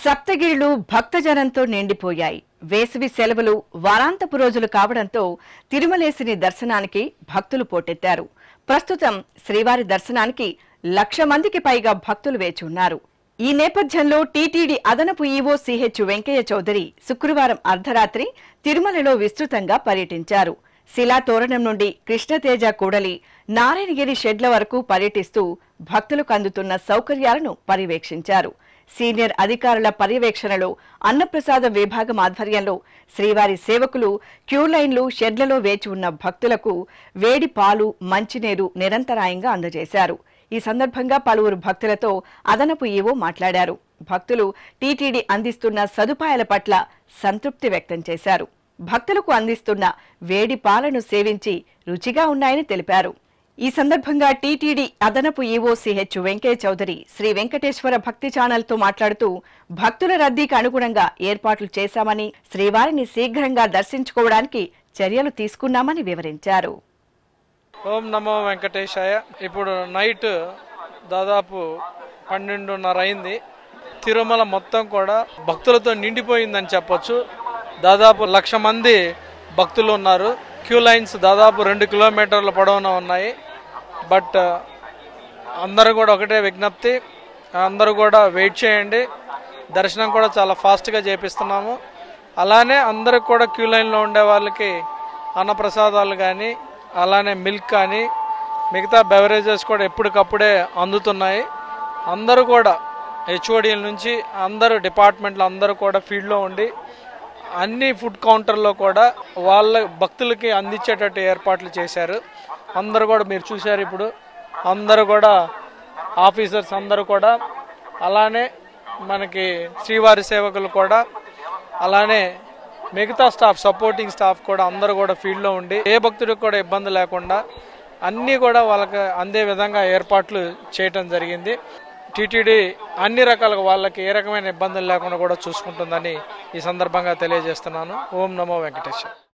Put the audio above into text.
సప్తగిరులు భక్తజనంతో నిండిపోయాయి. వేసవి సెలవులు వారాంతపు రోజులు కావడంతో తిరుమలేశుని దర్శనానికి భక్తులు పోటెత్తారు. ప్రస్తుతం శ్రీవారి దర్శనానికి 1,00,000 మందికి పైగా భక్తులు వేచి ఉన్నారు. ఈ నేపథ్యంలో టీటీడీ అదనపు ఈవో సిహెచ్ వెంకయ్య చౌదరి శుక్రవారం అర్ధరాత్రి తిరుమలలో విస్తృతంగా పర్యటించారు. శిలాతోరణం నుండి కృష్ణతేజ కూడలి నారాయణగిరి షెడ్ల వరకు పర్యటిస్తూ భక్తులకు అందుతున్న సౌకర్యాలను పర్యవేక్షించారు. సీనియర్ అధికారుల పర్యవేక్షణలో అన్నప్రసాదం విభాగం ఆధ్వర్యంలో శ్రీవారి సేవకులు క్యూ లైన్లు షెడ్లలో వేచి ఉన్న భక్తులకు వేడి పాలు మంచినీరు నిరంతరాయంగా అందజేశారు. ఈ సందర్భంగా పలువురు భక్తులతో అదనపు ఈవో మాట్లాడారు. భక్తులు టీటీడీ అందిస్తున్న సదుపాయాల పట్ల సంతృప్తి వ్యక్తం చేశారు. భక్తులకు అందిస్తున్న వేడి పాలను సేవించి రుచిగా ఉన్నాయని తెలిపారు. ఈ సందర్భంగా టీటీడీ అదనపు ఈవో సిహెచ్ వెంకయ్య చౌదరి శ్రీ వెంకటేశ్వర భక్తి ఛానల్తో మాట్లాడుతూ భక్తుల రద్దీకి అనుగుణంగా ఏర్పాట్లు చేశామని, శ్రీవారిని శీఘ్రంగా దర్శించుకోవడానికి చర్యలు తీసుకున్నామని వివరించారు. ఓం నమో వెంకటేశాయ. ఇప్పుడు నైట్ దాదాపు 12:30 అయింది. తిరుమల మొత్తం కూడా భక్తులతో నిండిపోయిందని చెప్పొచ్చు. దాదాపు 1,00,000 మంది భక్తులు ఉన్నారు. క్యూ లైన్స్ దాదాపు 2 కిలోమీటర్ల పొడవున ఉన్నాయి. బట్ అందరూ కూడా ఒకటే విజ్ఞప్తి, అందరూ కూడా వెయిట్ చేయండి. దర్శనం కూడా చాలా ఫాస్ట్గా చేపిస్తున్నాము. అలానే అందరికి కూడా క్యూ లైన్లో ఉండే వాళ్ళకి అన్నప్రసాదాలు కానీ, అలానే మిల్క్ కానీ, మిగతా బెవరేజెస్ కూడా ఎప్పటికప్పుడే అందుతున్నాయి. అందరూ కూడా హెచ్ఓడీల నుంచి అందరూ డిపార్ట్మెంట్లు అందరూ కూడా ఫీల్డ్లో ఉండి అన్ని ఫుడ్ కౌంటర్లో కూడా వాళ్ళ భక్తులకి అందించేటట్టు ఏర్పాట్లు చేశారు. అందరూ కూడా మీరు చూశారు. ఇప్పుడు అందరూ కూడా ఆఫీసర్స్ అందరూ కూడా, అలానే మనకి శ్రీవారి సేవకులు కూడా, అలానే మిగతా స్టాఫ్ సపోర్టింగ్ స్టాఫ్ కూడా అందరూ కూడా ఫీల్డ్లో ఉండి ఏ భక్తుడికి కూడా ఇబ్బంది లేకుండా అన్నీ కూడా వాళ్ళకి అందే విధంగా ఏర్పాట్లు చేయటం జరిగింది. టీటీడీ అన్ని రకాలుగా వాళ్ళకి ఏ రకమైన ఇబ్బందులు లేకుండా కూడా చూసుకుంటుందని ఈ సందర్భంగా తెలియజేస్తున్నాను. ఓం నమో వెంకటేశ్వర.